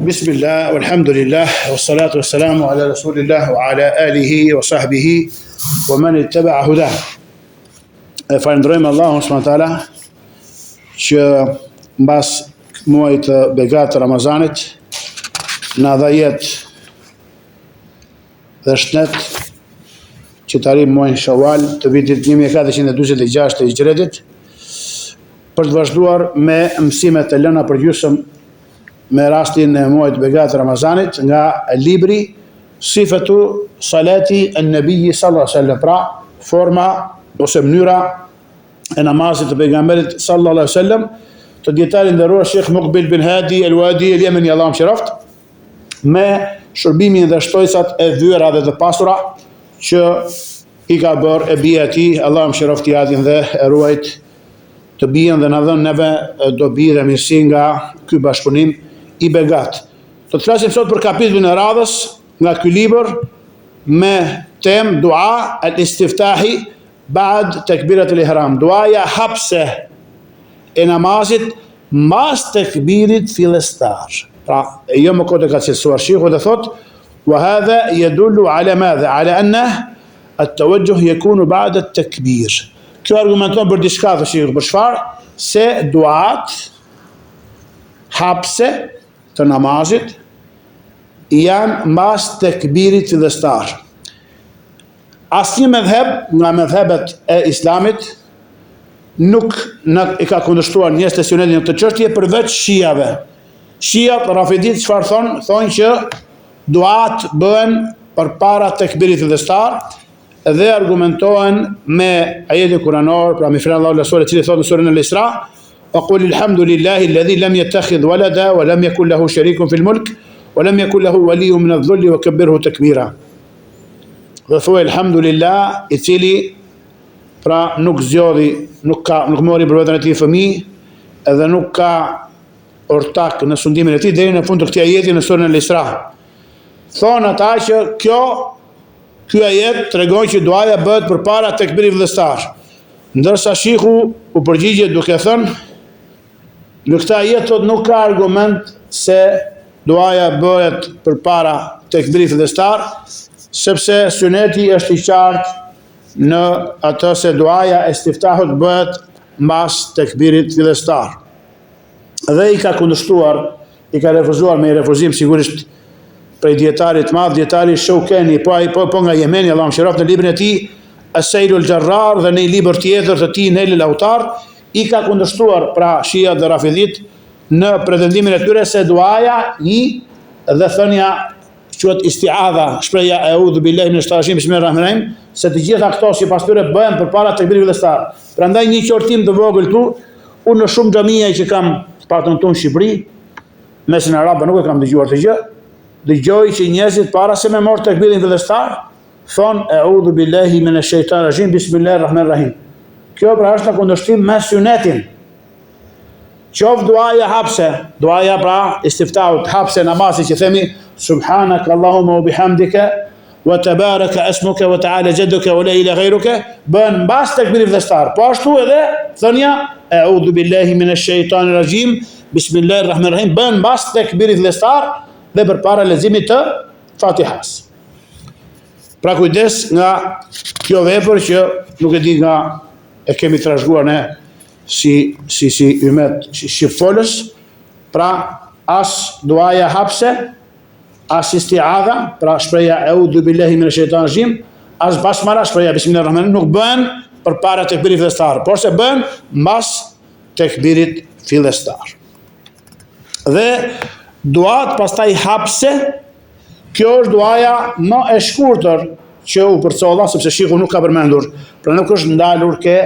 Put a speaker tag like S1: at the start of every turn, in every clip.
S1: Bismillah, walhamdulillah, wassalatu wassalamu ala rasulillah wa ala alihi wa sahbihi wa man ittaba'a hudah. Falenderojmë Allahun subhanahu wa taala që mbas muajit të begat të Ramazanit na dha jetë dhe shëndet që të arrijmë muajin Shawal të vitit 1446 të Hijretit për të vazhduar me mësimet e lëna përgjithshëm me rastin e muajit të begat të Ramazanit nga libri Sifatu Salati an-Nabi sallallahu alaihi wasallam, pra forma ose mënyra e namazit të pejgamberit sallallahu alaihi wasallam, të djetarin nderuar Sheikh Muqbil bin Hadi al-Wadi al-Yemeni, Allahu mëshiroft, me shërbimin dhe shtojcat e vyera dhe të pasura që i ka bërë e bija e tij, Allahu mëshiroft i adin dhe e ruajt të bijën dhe na dhënë neve dobi dhe mirësi nga ky bashkëpunim i begat. Do të flasim sot për kapitullin e radhës nga ky libër me temë dua al-istiftahi ba'd takbirat al-ihram, duaja hapse e namazit mas takbirit fillestar. Pra, jo më kote ka cilësuar shiku dhe thot wa hadha yadullu ala madha ala anna at-tawajjuh yakunu ba'da at-takbir. Kjo argumenton për diçka të shiku, për çfarë? Se duat hapse të namazit janë mbas tekbirit fillestar. Asnjë medhheb nga medhhebet e Islamit nuk i ka kundërshtuar njerëz të sunetit në këtë çështje përveç shiave. Shiat rafidit çfarë thonë? Thonë që duat bëhen përpara tekbirit fillestar dhe argumentohen me ajete kuranore, pra me fjalën Allahu Rasul, i cili thotë në surën Al-Isra: وقل الحمد لله الذي لم يتخذ ولدا ولم يكن له شريك في الملك ولم يكن له ولي من الذل وكبره تكبيرا. Dhe thuaj alhamdulillah, i cili pra nuk zgjodhi, nuk mori për veten e tij fëmijë, edhe nuk ka ortak në sundimin e tij deri në fund të këtij ajeti në surën Al-Isra. Thonë ata që ky ajet tregon që duaja bëhet përpara tekbirit fillestar. Ndërsa shiku u përgjigje duke thënë në këtë ajet thot nuk ka argument se duaja bëhet përpara tekbirit fillestar, sepse suneti është i qartë në atë se duaja e istiftahut bëhet mbas tekbirit fillestar. Dhe i ka kundërshtuar, i ka refuzuar me refuzim sigurisht prej dietarit madh, dietari Shawkani, po nga Jemeni, Allahu mëshiroft, në librin e tij As-Sailul Jarrar dhe në një libër tjetër të tij Nail al-Awtar, i ka kundërshtuar pra shiat dhe rafidhit në pretendimin e tyre se duaja dhe thënia quhet isti'adha, shpreha a'udhu billahi minash shaitanir rajim, bismillahirrahmanirrahim, se të gjitha këto sipas tyre bëhen përpara tekbirit fillestar. Prandaj një qortim të vogël këtu, unë në shumë xhamia që kam patën tonë në Shqipëri, mesin arab nuk e kam dëgjuar të gjë, dëgjoj që njerëzit para se me marr tekbirin fillestar thon a'udhu billahi minash shaitanir rajim, bismillahirrahmanirrahim. Kjo pra është në kundërshtim me sunetin. Qof duaja hapse, duaja pra istiftahut hapse namazit që themi subhanaka Allahumma wa bihamdika wa tabaraka asmuka wa ta'ala jadduka wa la ilaha ghayruka, bën mbas tekbirit fillestar. Po ashtu edhe thënia a'udhu billahi minash shaitanir rajim, bismillahirrahmanirrahim, bën mbas tekbirit fillestar dhe përpara leximit të Fatihas. Pra kujdes nga kjo vepër që nuk e di nga e kemi trashëguar ne si ymet shqipfolës, pra as duaja hapse, as isti'adha, pra shpreha a'udhu billahi minash shaitanir rajim, as basmala, shpreha bismillahirrahmanirrahim, nuk bëhen përpara tekbirit fillestar, por se bëhen mbas tekbirit fillestar. Dhe duat pastaj hapse, kjo është duaja më e shkurtër që u përcolla, sepse shiku nuk ka përmendur, pra nuk është ndalur ke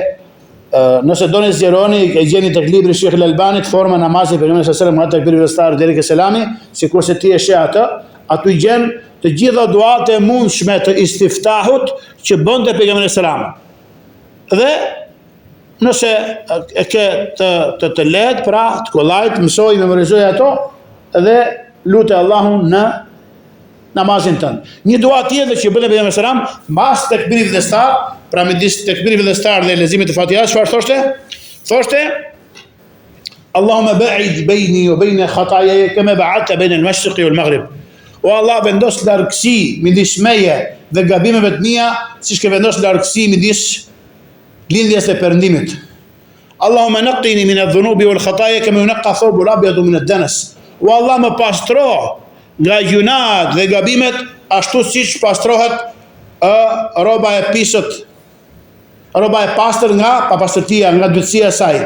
S1: nëse doni zgjeroni, e gjeni tek libri Sheikh Al-Albanit, forma namazit pejgamberit sallallahu alajhi wasallam tekbirit fillestar deri ke selami, sikurse ti e sheh atë, aty gjen të gjitha duat e mundshme të istiftahut që bënte pejgamberi sallallahu alajhi wasallam. Dhe nëse e ke të lehtë, pra të kollajt, mësoj, memorizoj ato dhe lutë Allahun në namazin tënd. Një dua tjetër që bënte pejgamberi sallallahu alajhi wasallam mbas tekbirit fillestar, pra midis tekbirit fillestar dhe leximit të Fatihas, çfarë thoshte? Thoshte Allahumma ba'id bayni wa bayna khataaya kama ba'adta bayna al-mashriqi wal-maghrib. O Allah, vendos largësi midis meje dhe gabimeve të mia, siç ke vendos largësi midis lindjes së perëndimit. Allahumma naqqini min adh-dhunubi wal-khataaya kama yunqqa thawbu al-abyadu min ad-danas. O Allah, më pastro nga gjunat dhe gabimet ashtu siç pastrohet roba e pisët, roba e pastër nga papastërtia, nga dytësia e saj.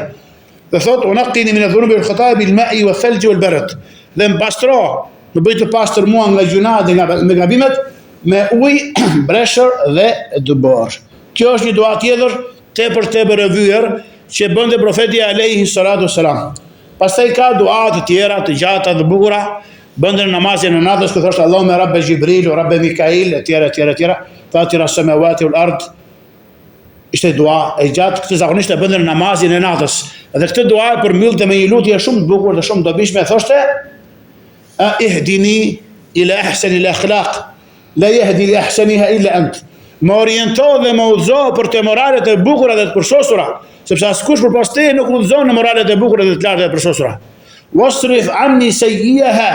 S1: Dhe thot, unaqqini min adh-dhunubi wal-khataaya bil-ma'i wal-thalji wal-barad. Dhe më pastro, më bëj të pastër mua nga gjunat dhe nga gabimet me ujë, breshër dhe dëbor. Kjo është një dua tjetër tepër e vyer që bënte profeti alayhi salatu wassalam. Pastaj ka dua të tjera të gjata dhe bukura, bënte në namazin e natës ku thoshte Allahumma rabbe Jibril, rabbe Mikail, etj. Fatira samawati wal ard. Ishte dua e gjatë, këtë zakonisht e bënte në namazin e natës. Dhe këtë dua e përmbyllte me një lutje shumë të bukur dhe shumë të dobishme, thoshte: "Ihdini ila ahsani al-akhlaq, la yahdi li ahsaniha illa ant." Më oriento dhe më udhëzo për të moralet e bukura dhe të përshosura, sepse askush përpas teje nuk udhëzon në moralet e bukura dhe të larta dhe të përshosura. Wasrif anni sayyi'aha,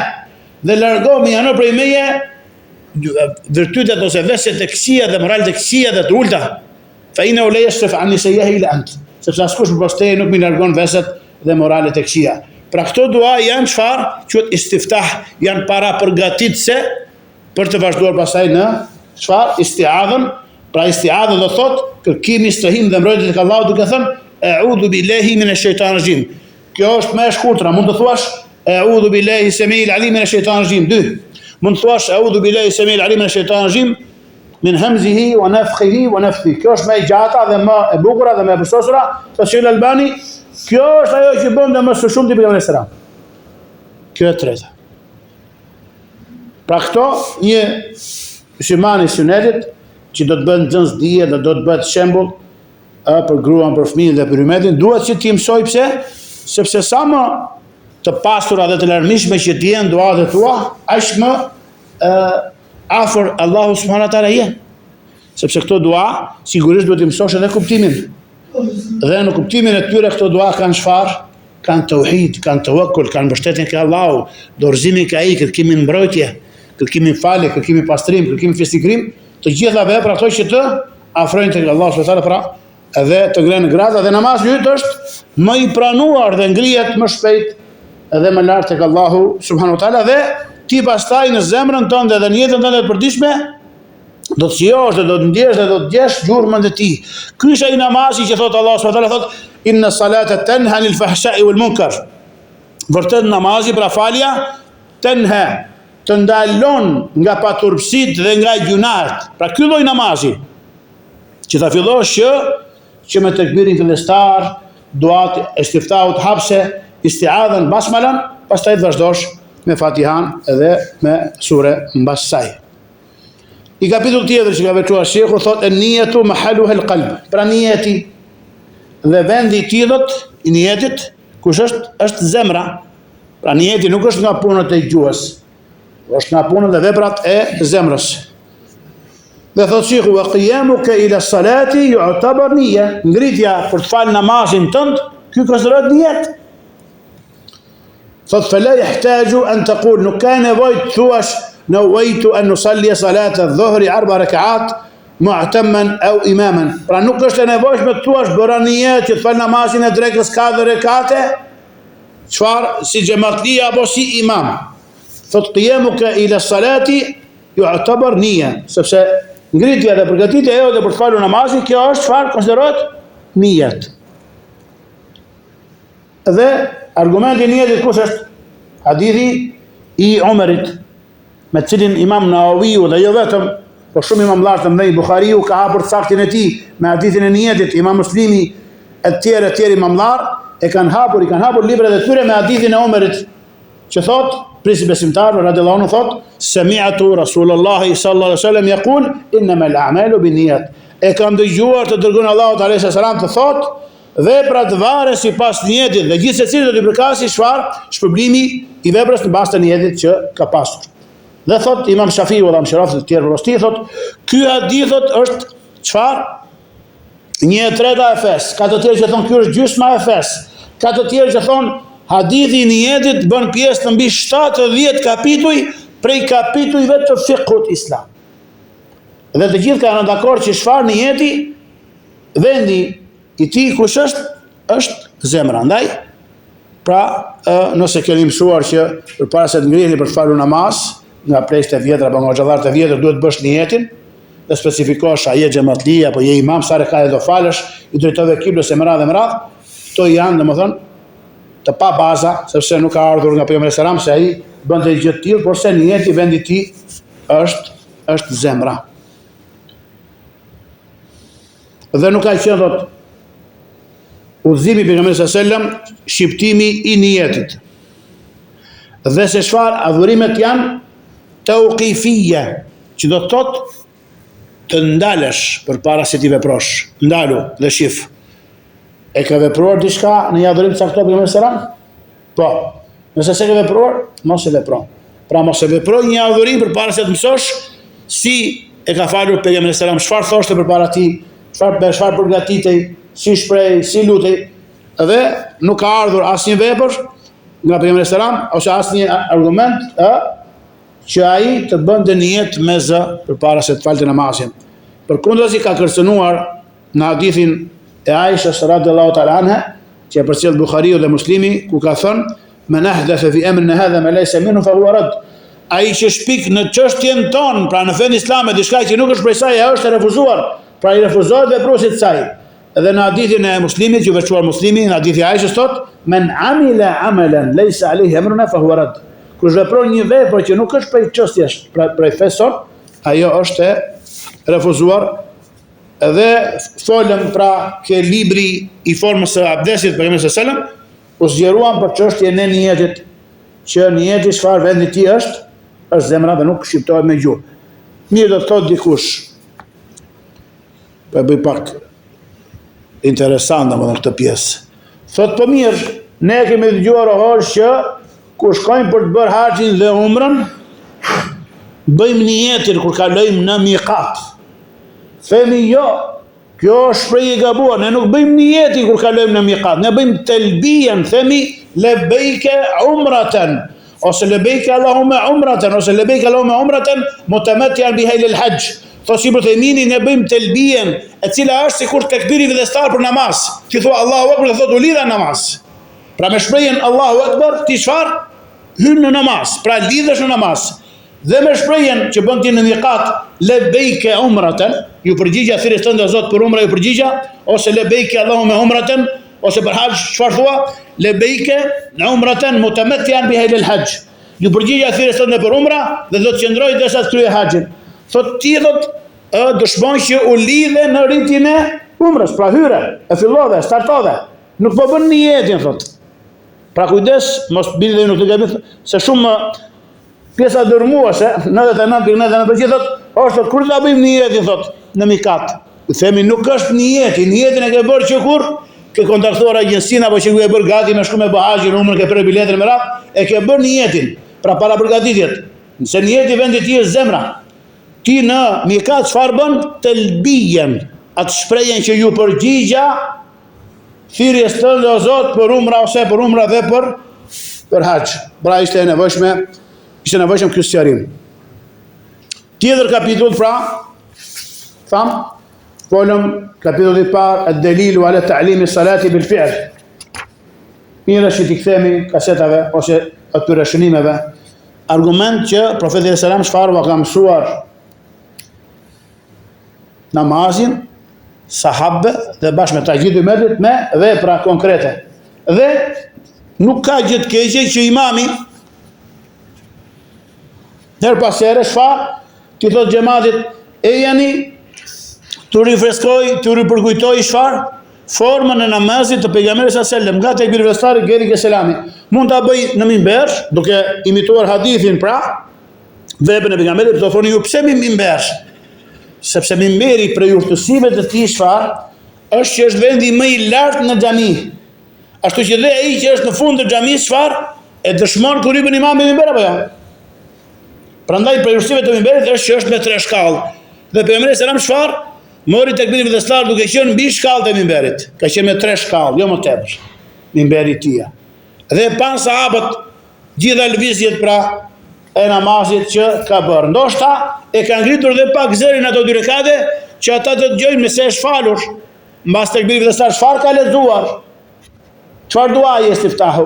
S1: dhe largo me janë prej meje virtytet ose veset e këqija dhe moralet e këqija dhe të ulta. Fa innahu la yasrif anni sayyi'aha illa ant, sepse askush përpas teje nuk më largon veset dhe moralet e këqija. Pra këto dua janë çfarë? Quhet istiftah, janë para përgatitse për të vazhduar pastaj në çfarë? Isti'adhën. Pra isti'adha do thot kërkimi strehim dhe mbrojtje tek Allahu duke thënë a'udhu billahi minash shaitanir rajim. Kjo është më e shkurtra, mund të thuash a'udhu billahi samiil alim minash shaitanir rajim 2. Mund të thuash a'udhu billahi samiil alim minash shaitanir rajim min hamzihi wa nafthihi wa nafthihi. Kjo është më e gjata dhe më e bukur dhe më e përsosura, thotë Sheikh Albani. Kjo është ajo që bën dhe më së shumti pejgamberi selam. Kjo e treta. Pra këto një muslimani sunetit që do të bëhet nxënës dije dhe do të bëhet shembull për gruan, për fëmijën dhe për ummetin, duhet që t'i mësoj pse? Sepse sa më të pastura dhe të larmishme që të jenë duat e tua, aq më afër Allahu subhanahu wa taala je. Sepse këto dua sigurisht duhet t'i mësosh edhe kuptimin. Dhe në kuptimin e tyre këto dua kanë çfarë? Kanë tauhid, kanë tawakkul, kanë mbështetjen ke Allahu, dorëzimin ka ai, kërkimin mbrojtje, kërkimin falje, kërkimin pastrim, kërkimin fisnikrim, të gjitha vepra ato që të afrojnë tek Allahu subhanahu wa taala, pra edhe të ngrenë grada dhe namazi yt është më i pranuar dhe ngrihet më shpejt edhe më lart tek Allahu subhanahu wa taala, dhe ti pastaj në zemrën tënde dhe në jetën tënde të përditshme do të shijosh dhe do të ndjesh dhe do të djesh gjurmën e tij. Ky është ai namazi që thot Allahu subhanahu wa taala, thot inna salata tanha anil fahsha'i wal munkar. Vërtet namazi, pra falja, tanha, të ndalon nga paturpsit dhe nga gjunart. Pra ky lloj namazi që ta fillosh që me tekbirin fillestar, duat e istiftaut hapse, isti'adhan, basmalan, pastaj të vazhdosh me Fatihan edhe me sure mbas saj. I kapitull tjetër që ka veçuar shehu thot an-niyatu mahaluha al-qalb. Pra niyeti dhe vendi i tillët i niyetit kush është zemra. Pra niyeti nuk është nga punët e gjuhës, është nga punët dhe veprat e zemrës. Dhe thot shehu wa qiyamuka ila salati yu'tabar niyya. Ngritja për të fal namazin tënd, ky konsiderohet niyet. Thot fala yahtaju an taqul, nuk ka nevojë të thuash نويت أن نصلي صلاة الظهر 4 ركعات معتما أو إماما. Pra nuk është e nevojshme të thuash bëra niyet që të fal namazin e drekës 4 rekate, çfarë si xhamatlia apo si imam. Thot qiyamuka ila salati yu'tabar niyya, sepse ngritja dhe përgatitja e jote për të falur namazin, kjo është çfarë konsiderohet niyet. Dhe argumenti i niyetit kush është? Hadithi i Umarit, me cilin Imam Nawawiu dhe jo vetëm, por shumë imamllar të mëdhenj, Buhariu ka hapur saktin e tij me hadithin e niyetit, Imam Muslimi e tjerë imamllar i kanë hapur librat e tyre me hadithin e Umarit, që thot, prisi besimtar radhiyallahu anhu thot, sami'tu Rasulullah sallallahu alaihi wasallam yaqul innamal a'malu binniyat. E kam dëgjuar të dërguar Allahu alayhi salam të thot, veprat varen sipas niyetit dhe gjithë secili do të përkasë çfarë? Shpërblimi i veprës në bazë të niyetit që ka pasur. Dhe thot Imam Shafiu dhe Amshiraf të tjerë rosti, thot, ky hadith është çfarë? 1/3 e fesë. Ka të tjerë që thonë ky është gjysma e fesë. Ka të tjerë që thonë Hadithi i niyetit bën pjesë të mbi 70 kapituj prej kapitujve të fiqhut islam. Dhe të gjithë kanë dakord që çfarë niyeti, vendi i tij kush është zemra. Andaj, pra, nëse keni mësuar që përpara se të ngriheni për të falur namaz, nga pleshtë e vjetra apo nga xhallarët e vjetër duhet bësh niyetin, dhe specifikosh a je xhamatli apo je imam, sa rekate do falësh, i drejtove kiblës e më radh, to janë domethënë të pa baza, sepse nuk ka ardhur nga pejgamberi selam se ai bënte gjë të tillë, por se niyeti vendi i tij është zemra. Dhe nuk ka qenë thot udhëzimi i pejgamberit selam shqiptimi i niyetit. Dhe se çfarë adhurimet janë tauqifie, që do të thotë të ndalesh përpara se ti veprosh, ndalu dhe shif. E ka vepruar diçka në një adhurim të caktuar pejgamberi selam? Po. Nëse s'e ke vepruar, mos e vepro. Pra mos e veproj një adhurim përpara se të mësosh si e ka falur pejgamberi selam, çfarë thoshte përpara ti, çfarë përgatitej, si shpreh, si lutej, dhe nuk ka ardhur asnjë vepër nga pejgamberi selam ose asnjë argument që ai të bënte niyet me zë përpara se të falte namazin. Përkundazi ka kërcënuar në hadithin e Aishës radhiyallahu ta'ala anha, që e përcjell Buhariu dhe Muslimi, ku ka thënë: "Men ahdatha fi amrina hadha ma laysa minhu fa huwa rad." Ai që shpik në çështjen tonë, pra në fen islame, diçka që nuk është prej saj, ajo është e refuzuar. Pra i refuzohet veprosit të saj. Edhe në hadithin e Muslimit, që veçuar Muslimi, në hadithi e Aishës thotë: "Men amila amalan laysa alayhi amruna fa huwa rad." Kush vepron një vepër që nuk është prej çështjes, prej fesë, ajo është e refuzuar. Dhe folëm pra ke libri i formës së abdesit për pejgamberin selam, u zgjeruan për çështjen e niyetit, që niyeti çfarë vendi i tij është zemra dhe nuk shqiptohet me gjuhë. Mirë, do të thotë dikush, po bëj pak interesant domethënë këtë pjesë. Thotë po mirë, ne kemi dëgjuar orë që kur shkojmë për të bërë haxhin dhe umrën, bëjmë niyetin kur kalojmë në miqat. Themi jo, kjo është shprehje e gabuar, ne nuk bëjmë niyeti kur kalojmë në miqat, ne bëjmë telbijen, themi lebejke umratan, ose lebejke Allahume umratan, ose lebejke Allahume umratan, mutamattian biha ila al-hajj. Thosë Ibn Taymiyin ne bëjmë telbijen, e cila është sikur tekbiri vëllestar për namaz. Ti thua Allahu Akbar dhe thotë u lidha namaz. Pra me shprehjen Allahu Akbar ti çfarë? Hyn në namaz, pra lidhesh në namaz. Dhe me shprehjen që bën ti në miqat, lebejke umratan, ju përgjigja thirrjes tënde o Zot për umra ju përgjigja, ose lebejke Allahume umratan, ose për haxh çfarë thua? Lebejke umratan mutamattian biha ila al-hajj. Ju përgjigja thirrjes tënde për umra dhe do të qëndroj derisa të kryej haxhin. Thot ti dëshmon që u lidhe në rritjen e umrës, pra hyre, e fillove, startove. Nuk po bën niyetin thot. Pra kujdes, mos bini dhe nuk të gabim, se shumë pjesa dërmuese, 99.99% thot, është kur ta bëjmë niyetin thot, në mikat. Themi nuk është niyeti, niyetin e ke bërë që kur ke kontaktuar agjencinë apo që ku e bër gati me shku me bahazhin, umrën ke prerë biletën me radhë, e ke bërë niyetin, pra para përgatitjet. Nëse niyeti vendi i tij është zemra, ti në mikat çfarë bën? Telbijen, atë shprehjen që ju përgjigja thirrjes tënde o Zot për umra ose për umra dhe për haxh. Pra ishte nevojshëm ky sqarim. Tjetër kapitull pra, folëm kapitulli i parë ad-dalilu ala ta'limi salati bil fi'l. Mirë që t'i kthemi kasetave ose atyre shënimeve, argument që profeti sallallahu alajhi wasallam çfarë ka mësuar namazin, sahabë dhe bashkë me ta gjithë umetit me vepra konkrete. Dhe nuk ka gjë të keqe që imami her pas here çfarë ti thot xhamatit e jani të rifreskoj, të ripërkujtoj çfarë formën e namazit të pejgamberit sallallahu alajhi wasallam, nga tekbir vestari deri ke selami. Mund ta bëj në mimber, duke imituar hadithin pra, veprën e pejgamberit, do thoni ju pse mimber? Sepse mimberi për urtësive të tij çfarë është që është vendi më i lartë në xhami. Ashtu që dhe ai që është në fund të xhamisë çfarë e dëshmon kur i bën imami mimber apo jo? Prandaj për urtësive të mimberit është që është me 3 shkallë. Dhe pejgamberi selam çfarë mori tekbirin vëllestar duke qenë mbi shkallët e mimberit. Ka qenë me 3 shkallë, jo më tepër. Mimberi i tij. Dhe pan sahabët gjitha lëvizjet pra e namazit që ka bërë. Ndoshta e ka ngritur dhe pak zërin ato 2 rekate që ata të dëgjojnë nëse është falur. Mbas tekbirit fillestar çfarë ka lexuar? Çfarë duaje istiftahu?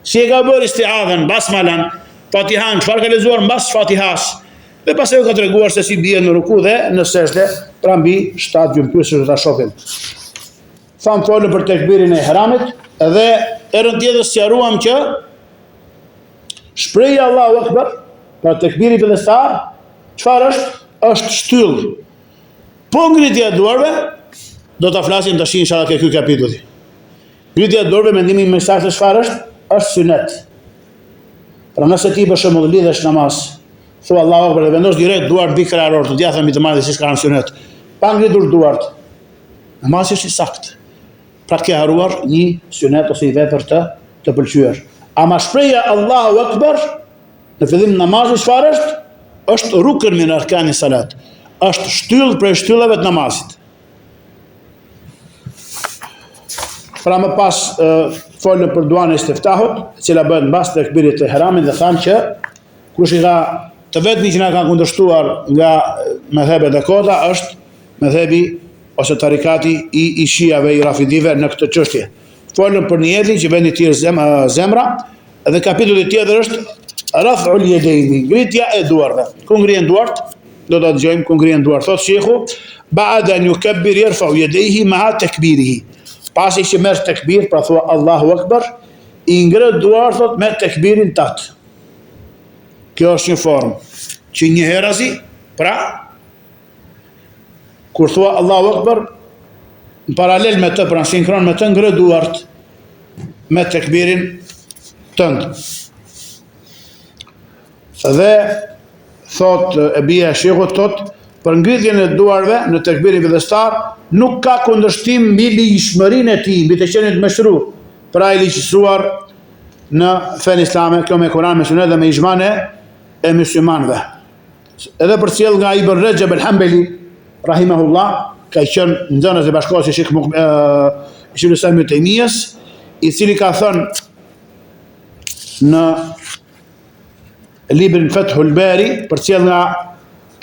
S1: Si e ka bërë istiadhen, basmalan, Fatihan, çfarë ka lexuar mbas Fatihas? Dhe pastaj u ka treguar se si bie në ruku dhe në sejdë, pra mbi 7 gjymtyrë që ta shohim. Tham folën për tekbirin e ihramit dhe erën tjetër sqaruam që shpreja Allahu Akbar, pra tekbiri fillestar, çfarë është? Është shtyll. Po ngritja e duarve, do ta flasim tash inshallah ke ky kapitull. Ngritja e duarve mendimi më saktë çfarë është? Është sunet. Pra nëse ti për shembull lidhesh namaz, thua Allahu Akbar dhe vendos direkt duart mbi krahor, të djathta mbi të marrë siç ka në sunet. Pa ngritur duart, namazi është i saktë. Pra ke haruar një sunet ose i vepër të pëlqyer. Ama shpreja Allahu Akbar në fillim namazit çfarë është? Është rukn min arkani salat. Është shtyllë prej shtyllave të namazit. Pra më pas folën për duan e istiftahut, e cila bëhet mbas tekbirit të ihramit dhe thamë që kush i ka të vetmi që na kanë kundërshtuar nga mëdhëbet e kota është mëdhëbi ose tarikati i shiave i rafidive në këtë çështje. Folën për niyetin që vendi tjerë zemra dhe kapitulli tjetër është raf'ul yadayni, ngritja e duarve. Ku ngrihen duart? Do ta dëgjojmë ku ngrihen duart. Thot shehu, ba'da an yukabbir yarfa'u yadayhi ma'a takbirihi. Pasi që merr tekbir, pra thua Allahu Akbar, i ngret duart thot me tekbirin tat. Kjo është një formë që një herazi, pra kur thua Allahu Akbar, në paralel me të, pra në sinkron me të, ngret duart me tekbirin tënd. Dhe thot e bia shehut thot për ngritjen e duarve në tekbirin fillestar nuk ka kundërshtim mbi ligjshmërinë e tij, mbi të qenë mashru, pra i ligjësuar në fen islame, kjo me Kur'an, me Sunet dhe me ixhman e muslimanëve. Edhe përcjell nga Ibn Rajab al-Hanbali rahimahullah, ka qenë nxënës e bashkohës i Sheikhul Islam Ibn Taymiyas, i cili ka thënë në librin Fathul Bari, përcjell nga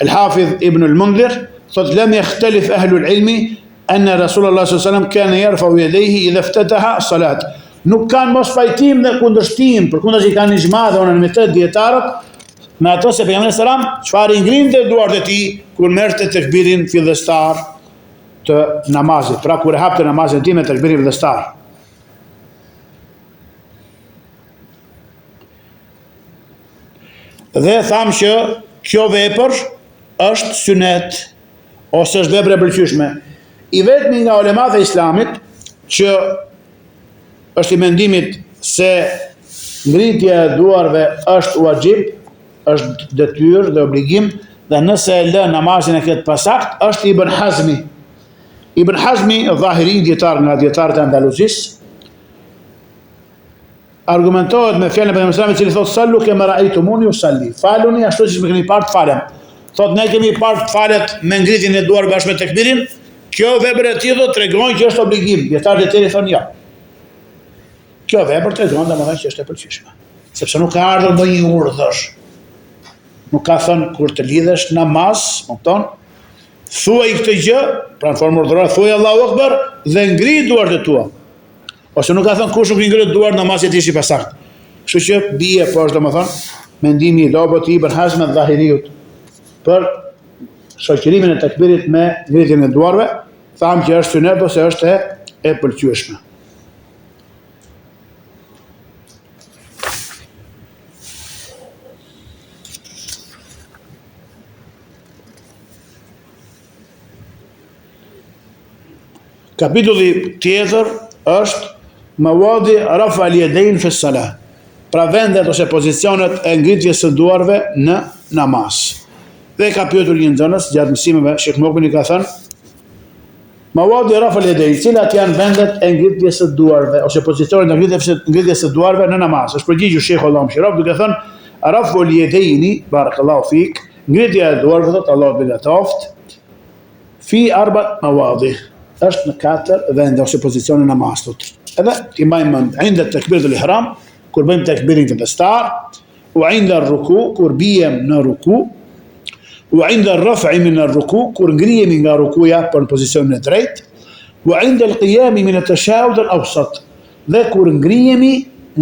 S1: al-Hafidh Ibn al-Mundhir, thot lem yakhtalif ahlul ilmi anna Rasulullah sallallahu alaihi wasallam kana yarfa'u yadayhi idha iftataha salat. Nuk kanë mos pajtim dhe kundërshtim, përkundër që kanë ixhma dhe unanimitet dietarët me ato se pejgamberi sallam çfarë i ngrinte duart e tij kur merrte tekbirin fillestar të namazit, pra kur e hapte namazin e tij me tekbirin fillestar. Dhe thamë që kjo vepër është sunet ose është vepër e pëlqyeshme. I vetmi nga ulemat e islamit që është i mendimit se ngritja e duarve është wajib, është detyrë dhe obligim, dhe nëse e lë namazin e këtë pasakt, është Ibn Hazmi. Ibn Hazmi, dhahiri, dietar nga dietarët e Andaluzis, argumentohet me fjalën e pejgamberit sallallahu alajhi wasallam i cili thotë sallu kema ra'aytumuni usalli. Faluni ashtu siç më keni parë të falem. Thotë ne kemi parë të falet me ngritjen e duarve bashkë me tekbirin. Kjo vepër e tillë tregon që është obligim. Dietarët e tjerë thonë ja. Kjo vepër tregon domethënë që është e pëlqyeshme. Sepse nuk ka ardhur më një urdhër. Nuk ka thënë kur të lidhesh namaz, kupton? Thuaj këtë gjë, pra në formë urdhërore, thuaj Allahu Akbar dhe ngri duart e tua. Ose nuk ka thënë kush nuk i ngret duart namazit ishi pasakt. Kështu që bie po është domethënë mendimi i dobët i Ibn Hazm al-Dhahiriut për shoqërimin e tekbirit me ngritjen e duarve, thamë që është sunet ose është e pëlqyeshme. Kapitulli tjetër është mawadi rafa al-yadayn fi as-salah. Pra vendet ose pozicionet e ngritjes së duarve në namaz. Dhe ka pyetur një nxënës gjatë mësimeve, Sheikh Mokbeni ka thënë mawadi rafa al-yadayn, cilat janë vendet e ngritjes së duarve ose pozicionet e ngritjes së duarve në namaz. Është përgjigjur Sheikhu Allahu mëshiroft duke thënë rafu al-yadayn barakallahu fik, ngritja e duarve thot Allahu bilatoft fi arba mawadi. Është në 4 vende ose pozicione namazit. edhe ti mbajmë mend, inda takbiratul ihram, kur bëjmë takbirin fillestar, wa inda ruku, kur bijem në ruku, wa inda raf'i min ar-ruku, kur ngrihemi nga rukuja për në pozicionin e drejtë, wa inda al-qiyami min at-tashahhud al-awsat, dhe kur ngrihemi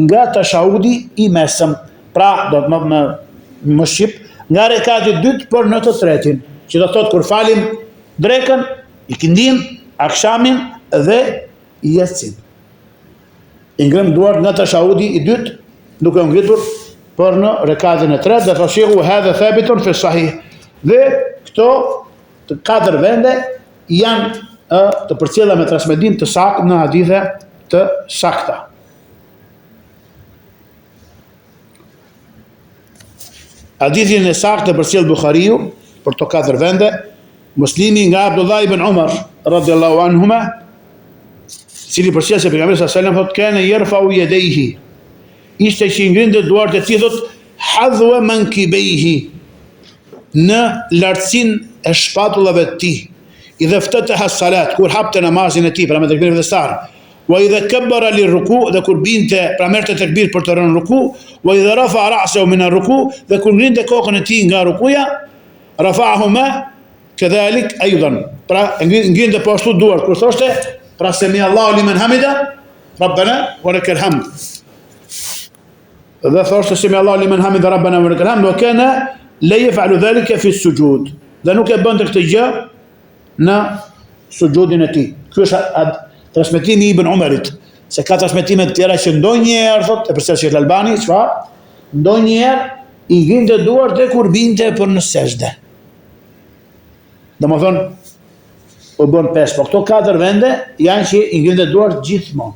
S1: nga tashahudi i mesëm, pra do të më shqip, nga rekati dytë për në të tretin, që do thotë kur falim drekën, ikindin, akshamin dhe yatsin. I ngrem duart nga tashahudi i dytë, duke u ngritur për në rekatin e tretë, dhe fashihu hadha thabitun fi sahih. Dhe këto të katër vende janë të përcjella me transmetim të saktë në hadithe të sakta. Hadithin e saktë e përcjell Buhariu për to katër vende, Muslimi nga Abdullah ibn Umar radhiyallahu anhuma, cili përcjell se pejgamberi sallallahu alaihi wasallam thotë kana yarfa'u yadayhi, ishte që i ngrinte duart e tij, thotë hadwa mankibaihi, në lartësinë e shpatullave të tij, idha ftataha as-salat, kur hapte namazin e tij pra me tekbirin fillestar, wa idha kabbara liruku, dhe kur binte pra merrte tekbir për të rënë ruku, wa idha rafa'a ra'sahu min ar-ruku, dhe kur ngrinte kokën e tij nga rukuja, rafa'ahuma kadhalik aidan, pra ngrinte po ashtu duart kur thoshte pra semi Allahu liman hamida rabbana wa lakal hamd, dhe thoshte semi Allahu liman hamida rabbana wa lakal hamd, wa kana la yaf'alu dhalika fi as-sujud, dhe nuk e bënte këtë gjë në sujudin e tij. Ky është transmetimi i Ibn Umarit, se ka transmetime të tjera që ndonjëherë thotë e përsëri Sheikh Albani, çfarë? Ndonjëherë i ngrinte duart dhe kur binte për në sejdë. Domethënë u bën 5, por këto katër vende janë që i ngrinte duart gjithmonë.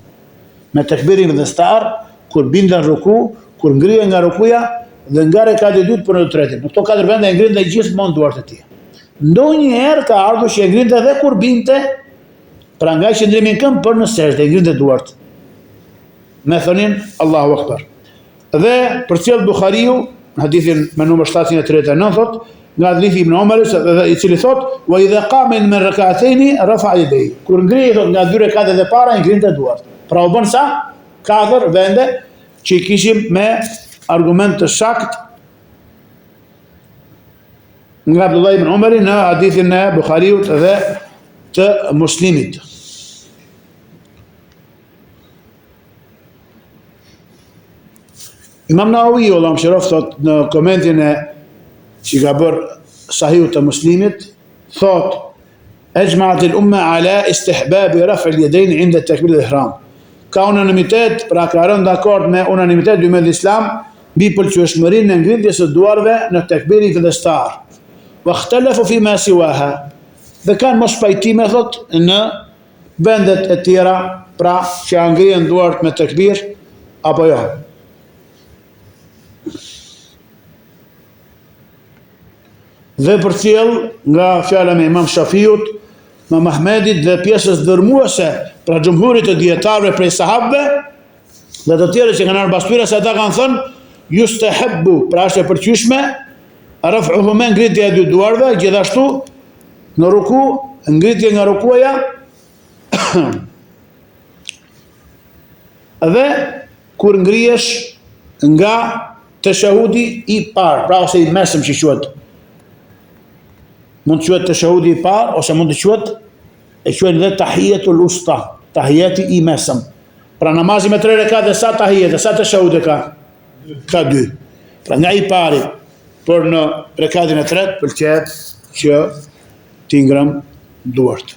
S1: Me tekbirin fillestar, kur binte në ruku, kur ngrihej nga rukuja dhe nga rekati i dytë për në tretin. Në këto katër vende i ngrinte gjithmonë duart e tij. Ndonjëherë ka ardhur që e ngrinte edhe kur binte, pra nga qëndrimi në këmbë për në sejdë, e ngrinte duart. Me thënin Allahu Akbar. Dhe përcjell Buhariu, në hadithin me numër 739 thot, nga hadithi Ibn Umarit, i cili thot, wa idha qama min rak'atayn rafa'a yadayhi. Kur ngrihej thot nga 2 rekatet e para, i ngrinte duart. Pra u bën sa? 4 vende që i kishim me argument të saktë nga Abdullah ibn Umari në hadithin e Buhariut dhe të Muslimit. Imam Nawawi Allah mëshiroft thot në komentin e që ka bërë Sahihut të Muslimit, thot ejma'at al-umma ala istihbab raf' al-yadayn 'inda takbir al-ihram. Ka unanimitet, pra ka rënë dakord me unanimitet dy me Islam mbi pëlqyeshmërinë e ngritjes së duarve në tekbirin fillestar. Wa ikhtalafu fi ma siwaha. Dhe kanë mos pajtime thot në vendet e tjera, pra që ngrihen duart me tekbir apo jo. Dhe përcjell nga fjala me Imam Shafiut, me Mahmedit dhe pjesës dërmuese pra xhumhurit të dietarëve prej sahabëve dhe të tjerë që kanë ardhur bastyra, se ata kanë thënë yustahabbu, pra është e pëlqyeshme raf'uhuma, ngritja e dy duarve, gjithashtu në ruku, ngritje nga rukuja dhe kur ngrihesh nga tashahudi i parë, pra ose i mesëm që quhet. Mund të quhet tashahudi i parë ose mund të quhet e quhen dhe tahiyatul usta, tahiyati i mesëm. Pra namazi me 3 rekate sa tahiyat, sa tashahudi ka? Ka 2. Pra nga i pari për në rekatin e tretë pëlqet që t'i ngrem duart.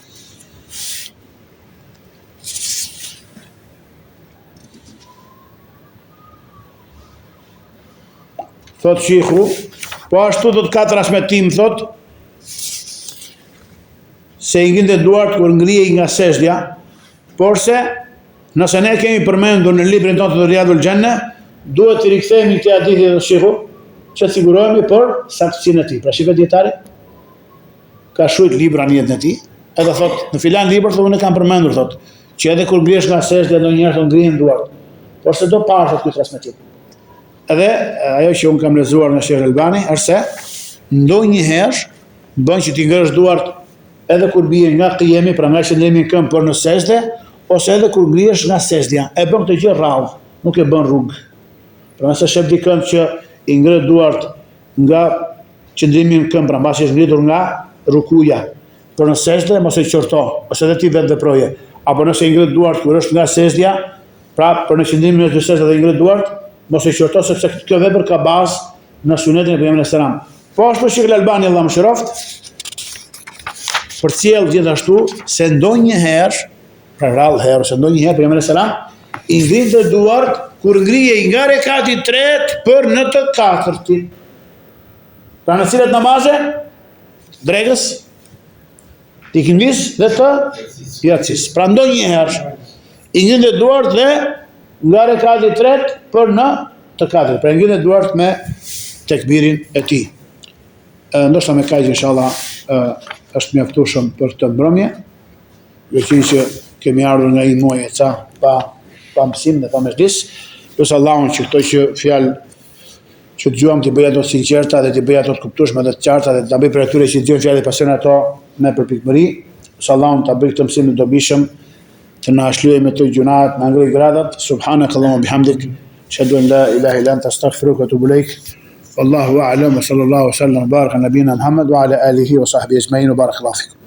S1: Thot shikhu, po ashtu do të ka transmetim, thot, se i ngrinte duart kur ngrihej nga sejdja, por se nëse ne kemi përmendur në librin tonë të Riyadul Janna, duhet të rikthehemi te hadithi të shikhu, që të sigurohemi për saktësinë e tij. Pra shikoj dietari ka shkruajtur libra në jetën e tij, edhe thot në filan libër thonë kanë përmendur thot që edhe kur ngrihesh nga sejdja ndonjëherë të ngrihen duart. Por se do parë thot ky transmetim. Edhe ajo që unë kam lexuar nga Sheikh Albani është se ndonjëherë bën që ti ngresh duart edhe kur bie nga qiyemi, pra nga qëndrimi në këmbë për në sejdë, ose edhe kur ngrihesh nga sejdja, e bën këtë gjë rrallë, nuk e bën rrugë. Pra nëse shef dikën që i ngre duart nga qëndrimi në këmbra, mbasi është ngritur nga rukuja, por në sejdë mos e qorto, ose edhe ti vetë veproje. Apo nëse i ngre duart kur është nga sejdja, pra për në qëndrimin e dy sejdë dhe i ngre duart, mos e qorto sepse kjo vepër ka bazë në sunetin e pejgamberit selam. Po ashtu Sheikh Albani Allah mëshiroft, përcjell gjithashtu se ndonjëherë, pra rrallë herë, ose ndonjëherë pejgamberi selam i ngrinte duart kur ngrihej nga rekati i tretë për në të katërtin. Pra në cilat namaze? Dregës, të ikindis dhe të yatsis. Pra ndonjëherë i ngrinte duart dhe nga rekati i tretë për në të katërt. Pra i ngrinte duart me tekbirin e tij. Ndoshta me kaq inshallah është mjaftueshëm për këtë mbrëmje, veçanërisht që kemi ardhur nga një muaj e ca pa mësim dhe pa mezhlis. Lutem Allahun që këto që fjalë që dëgjuam t'i bëj ato të sinqerta dhe t'i bëj ato të kuptueshme dhe të qarta dhe ta bëj për atyre që dëgjojnë fjalë dhe pasojnë ato me përpikmëri. Lutem Allahun ta bëj këtë mësim të dobishëm, të na shlyejë me të gjunat, na ngrej gradat. Subhanakallahumma bihamdik, ashhadu an la ilaha illa anta astaghfiruka wa atubu ilaik. والله أعلم وصلى الله وسلم وبارك على نبينا محمد وعلى آله وصحبه أجمعين وبارك الله فيكم.